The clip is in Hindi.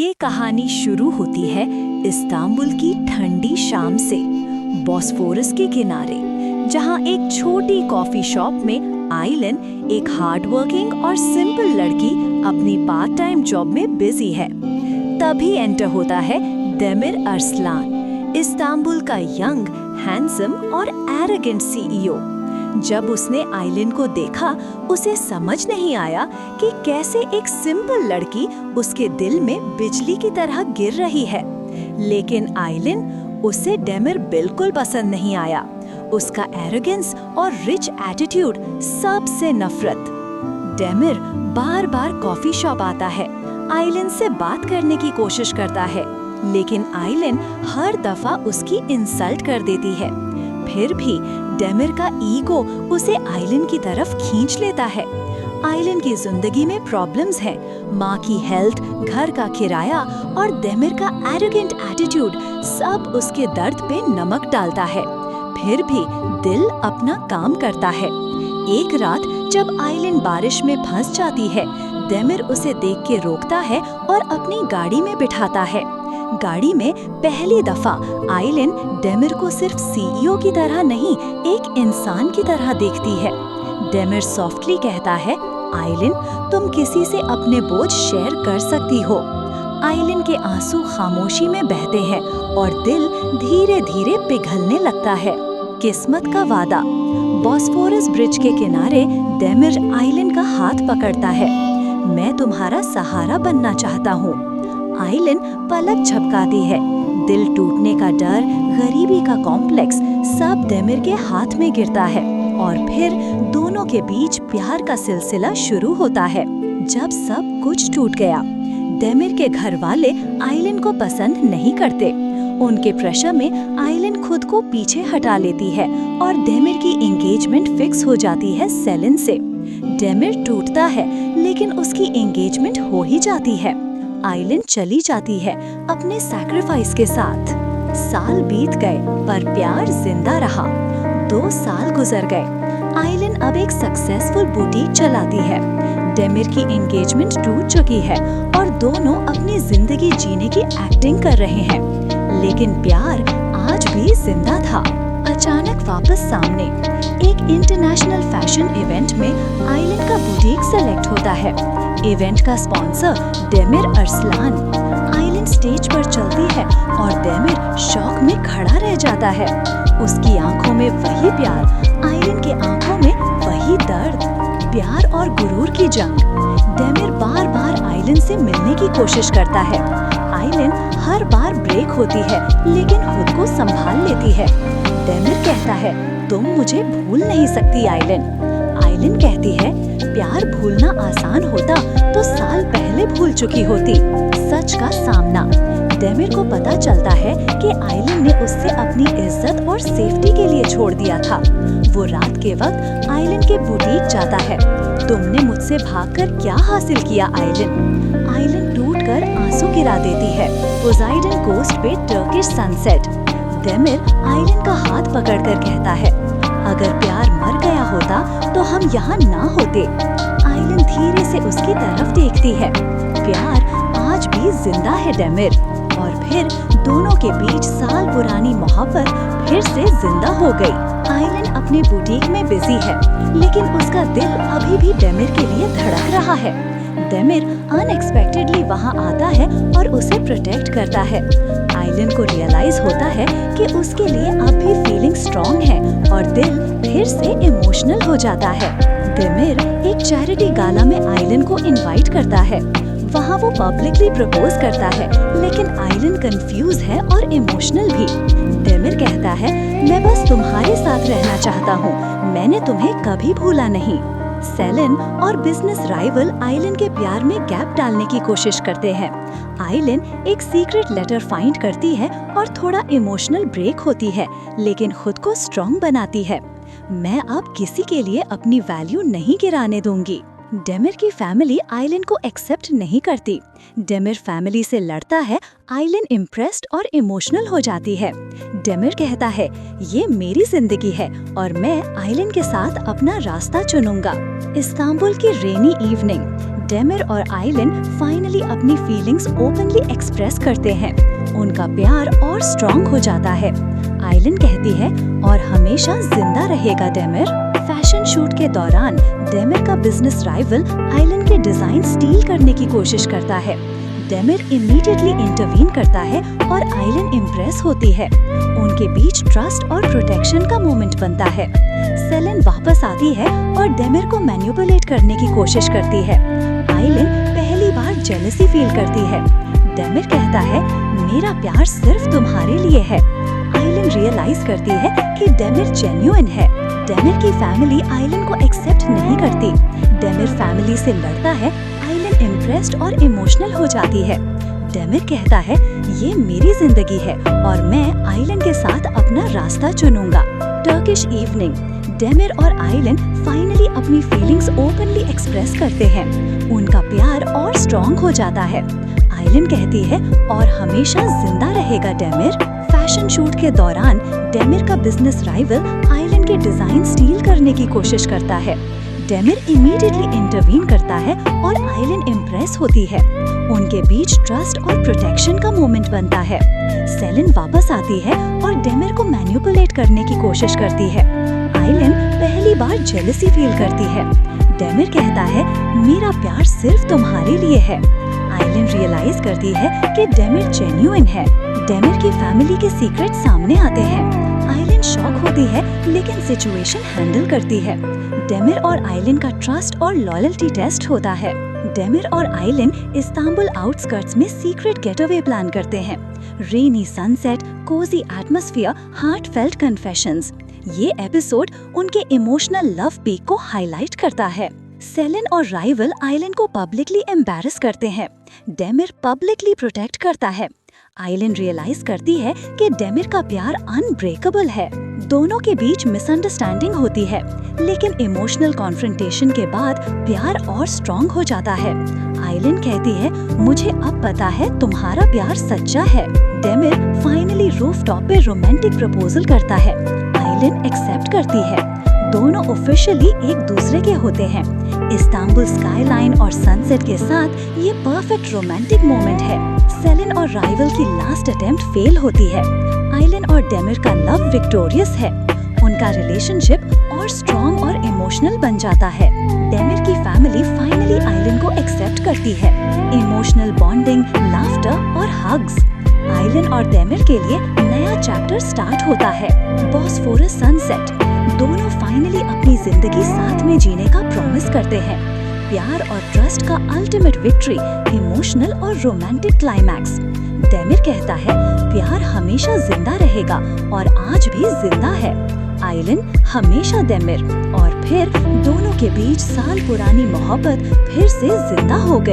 ये कहानी शुरू होती है इस्तांबुल की ठंडी शाम से, बॉस्फोरस के किनारे, जहां एक छोटी कॉफी शॉप में आइलिन, एक हार्डवर्किंग और सिंपल लड़की, अपनी पार्ट टाइम जॉब में बिजी है। तभी एंटर होता है डेमिर अरसलान, इस्तांबुल का यंग, हैंडसम और एरोगेंट सीईओ। जब उसने आइलिन को देखा, उसे समझ नहीं आया कि कैसे एक सिंपल लड़की उसके दिल में बिजली की तरह गिर रही है। लेकिन आइलिन, उसे डेमिर बिल्कुल पसंद नहीं आया। उसका एरोगेंस और रिच एटीट्यूड, सबसे नफरत। डेमिर बार बार कॉफी शॉप आता है, आइलिन से बात करने की कोशिश करता है, लेकिन आइलिन हर दफा उसकी इंसल्ट कर देती है। फिर भी डेमिर का ईगो उसे आइलिन की तरफ खींच लेता है। आइलिन की जिंदगी में प्रॉब्लम्स हैं, माँ की हेल्थ, घर का किराया और डेमिर का एरोगेंट एटीट्यूड सब उसके दर्द पे नमक डालता है। फिर भी दिल अपना काम करता है। एक रात जब आइलिन बारिश में फंस जाती है, डेमिर उसे देख के रोकता है और अपनी गाड़ी में बिठाता है। गाड़ी में पहली दफा आइलिन डेमिर को सिर्फ सीईओ की तरह नहीं, एक इंसान की तरह देखती है। डेमिर सॉफ्टली कहता है, आइलिन, तुम किसी से अपने बोझ शेयर कर सकती हो। आइलिन के आंसू खामोशी में बहते हैं और दिल धीरे धीरे पिघलने लगता है। किस्मत का वादा। बॉस्फोरस ब्रिज के किनारे डेमिर आइलिन का हाथ पकड़ता है। मैं तुम्हारा सहारा बनना चाहता हूँ। आइलिन पलक झपकाती है। दिल टूटने का डर, गरीबी का कॉम्प्लेक्स, सब डेमिर के हाथ में गिरता है और फिर दोनों के बीच प्यार का सिलसिला शुरू होता है। जब सब कुछ टूट गया, डेमिर के घर वाले आइलिन को पसंद नहीं करते। उनके प्रेशर में आइलिन खुद को पीछे हटा लेती है और डेमिर की एंगेजमेंट फिक्स हो जाती है सेलिन से। डेमिर टूटता है, लेकिन उसकी एंगेजमेंट हो ही जाती है। आइलिन चली जाती है अपने सैक्रिफाइस के साथ। साल बीत गए पर प्यार जिंदा रहा। 2 साल गुजर गए। आइलिन अब एक सक्सेसफुल बुटीक चलाती है। डेमिर की एंगेजमेंट टूट चुकी है और दोनों अपनी जिंदगी जीने की एक्टिंग कर रहे हैं, लेकिन प्यार आज भी जिंदा था। अचानक वापस सामने एक इंटरनेशनल फैशन इवेंट में आइलिन का बुटीक सेलेक्ट होता है। इवेंट का स्पॉन्सर डेमिर अरसलान। आइलिन स्टेज पर चलती है और डेमिर शॉक में खड़ा रह जाता है। उसकी आंखों में वही प्यार, आइलिन के आंखों में वही दर्द। प्यार और गुरूर की जंग। डेमिर बार बार आइलिन से मिलने की कोशिश करता है। आइलिन हर बार ब्रेक होती है, लेकिन खुद को संभाल लेती है। डेमिर कहता है, तुम मुझे भूल नहीं सकती आइलिन। आइलिन कहती है, प्यार भूलना आसान होता तो साल पहले भूल चुकी होती। सच का सामना। डेमिर को पता चलता है कि आइलिन ने उससे अपनी इज्जत और सेफ्टी के लिए छोड़ दिया था। वो रात के वक्त आइलिन के बुटीक जाता है। तुमने मुझसे भागकर क्या हासिल किया आइलिन? आइलिन टूटकर आंसू गिरा देती है। पोसाइडन कोस्ट पे टर्किश सनसेट। डेमिर आइलिन का हाथ पकड़कर कहता है, अगर प्यार मर गया होता तो हम यहाँ ना होते। आइलिन धीरे से उसकी तरफ देखती है। प्यार आज भी जिंदा है डेमिर। और फिर दोनों के बीच साल पुरानी मोहब्बत फिर से जिंदा हो गई। आइलिन अपने बुटीक में बिजी है, लेकिन उसका दिल अभी भी डेमिर के लिए धड़क रहा है। डेमिर अनएक्सपेक्टेडली वहाँ आता है और उसे प्रोटेक्ट करता है। आइलिन को रियलाइज होता है कि उसके लिए अब भी फीलिंग स्ट्रॉन्ग है और दिल फिर से इमोशनल हो जाता है। डेमिर एक चैरिटी गाला में आइलिन को इनवाइट करता है। वहाँ वो पब्लिकली प्रपोज करता है, लेकिन आइलिन कंफ्यूज है और इमोशनल भी। डेमिर कहता है, मैं बस तुम्हारे साथ रहना चाहता हूँ, मैंने तुम्हें कभी भूला नहीं। सेलिन और बिजनेस राइवल आइलिन के प्यार में गैप डालने की कोशिश करते हैं। आइलिन एक सीक्रेट लेटर फाइंड करती है और थोड़ा इमोशनल ब्रेक होती है, लेकिन खुद को स्ट्रॉन्ग बनाती है। मैं अब किसी के लिए अपनी वैल्यू नहीं गिराने दूंगी। डेमिर की फैमिली आइलिन को एक्सेप्ट नहीं करती। डेमिर फैमिली से लड़ता है। आइलिन इम्प्रेस्ड और इमोशनल हो जाती है। डेमिर कहता है, ये मेरी जिंदगी है और मैं आइलिन के साथ अपना रास्ता चुनूंगा। इस्तांबुल की रेनी इवनिंग। डेमिर और आइलिन फाइनली अपनी फीलिंग्स ओपनली एक्सप्रेस करते हैं। उनका प्यार और स्ट्रॉन्ग हो जाता है। आइलिन कहती है, और हमेशा जिंदा रहेगा डेमिर। फैशन शूट के दौरान डेमिर का बिजनेस राइवल आइलिन के डिजाइन स्टील करने की कोशिश करता है। डेमिर इमीडिएटली इंटरवीन करता है और आइलिन इम्प्रेस होती है। उनके बीच ट्रस्ट और प्रोटेक्शन का मोमेंट बनता है। सेलेन वापस आती है और डेमिर को मैनिपुलेट करने की कोशिश करती है। आइलिन पहली बार जेलसी फील करती है। डेमिर कहता है, मेरा प्यार सिर्फ तुम्हारे लिए है। आइलिन रियलाइज करती है कि डेमिर जेन्युइन है। डेमिर की फैमिली आइलिन को एक्सेप्ट नहीं करती। डेमिर फैमिली से लड़ता है। आइलिन इम्प्रेस्ड और इमोशनल हो जाती है। डेमिर कहता है, ये मेरी जिंदगी है और मैं आइलिन के साथ अपना रास्ता चुनूंगा। Turkish evening. डेमिर और आइलिन फाइनली अपनी फीलिंग्स ओपनली एक्सप्रेस करते हैं। उनका प्यार और स्ट्रॉन्ग हो जाता है। आइलिन कहती है, और हमेशा जिंदा रहेगा डेमिर। फैशन शूट के दौरान डेमिर का बिजनेस राइवल आइलिन के डिजाइन स्टील करने की कोशिश करता है। डेमिर इमीडिएटली इंटरवीन करता है और आइलिन इम्प्रेस होती है। उनके बीच ट्रस्ट और प्रोटेक्शन का मोमेंट बनता है। सेलेन वापस आती है और डेमिर को मैनिपुलेट करने की कोशिश करती है। आइलिन पहली बार जेलसी फील करती है। डेमिर कहता है, मेरा प्यार सिर्फ तुम्हारे लिए है। आइलिन रियलाइज करती है कि डेमिर जेन्युइन है। डेमिर की फैमिली के सीक्रेट सामने आते हैं। आइलिन शॉक होती है लेकिन सिचुएशन हैंडल करती है। डेमिर और आइलिन का ट्रस्ट और लॉयल्टी टेस्ट होता है। डेमिर और आइलिन इस्तांबुल आउटस्कर्ट्स में सीक्रेट गेटअवे प्लान करते हैं। Rainy sunset, cosy atmosphere, heartfelt confessions. ये एपिसोड उनके इमोशनल लव पीक को हाईलाइट करता है। सेलेन और राइवल आइलिन को पब्लिकली एम्बैरस करते हैं। डेमिर पब्लिकली प्रोटेक्ट करता है। आइलिन रियलाइज करती है कि डेमिर का प्यार अनब्रेकेबल है। दोनों के बीच मिसअंडरस्टैंडिंग होती है, लेकिन इमोशनल कॉन्फ्रंटेशन के बाद प्यार और स्ट्रॉन्ग हो जाता है। आइलिन कहती है, मुझे अब पता है तुम्हारा प्यार सच्चा है। डेमिर फाइनली रूफटॉप पे रोमांटिक प्रपोजल करता है। आइलिन एक्सेप्ट करती है। दोनों ऑफिशियली एक दूसरे के होते हैं। इस्तांबुल स्काईलाइन और सनसेट के साथ ये परफेक्ट रोमांटिक मोमेंट है। सेलेन और राइवल की लास्ट अटेम्प्ट फेल होती है। आइलिन और डेमिर का लव विक्टोरियस है। उनका रिलेशनशिप और स्ट्रॉन्ग और इमोशनल बन जाता है। डेमिर की फैमिली फाइनली आइलिन को एक्सेप्ट करती है। इमोशनल बॉन्डिंग, लाफ्टर और हग्स। आइलिन और डेमिर के लिए नया चैप्टर स्टार्ट होता है। Bosphorus sunset. दोनों फाइनली अपनी जिंदगी साथ में जीने का प्रॉमिस करते हैं। प्यार और ट्रस्ट का अल्टीमेट विक्ट्री, इमोशनल और रोमांटिक क्लाइमैक्स। डेमिर कहता है, प्यार हमेशा जिंदा रहेगा और आज भी जिंदा है। आइलिन हमेशा डेमिर। और फिर दोनों के बीच साल पुरानी मोहब्बत फिर से जिंदा हो गई।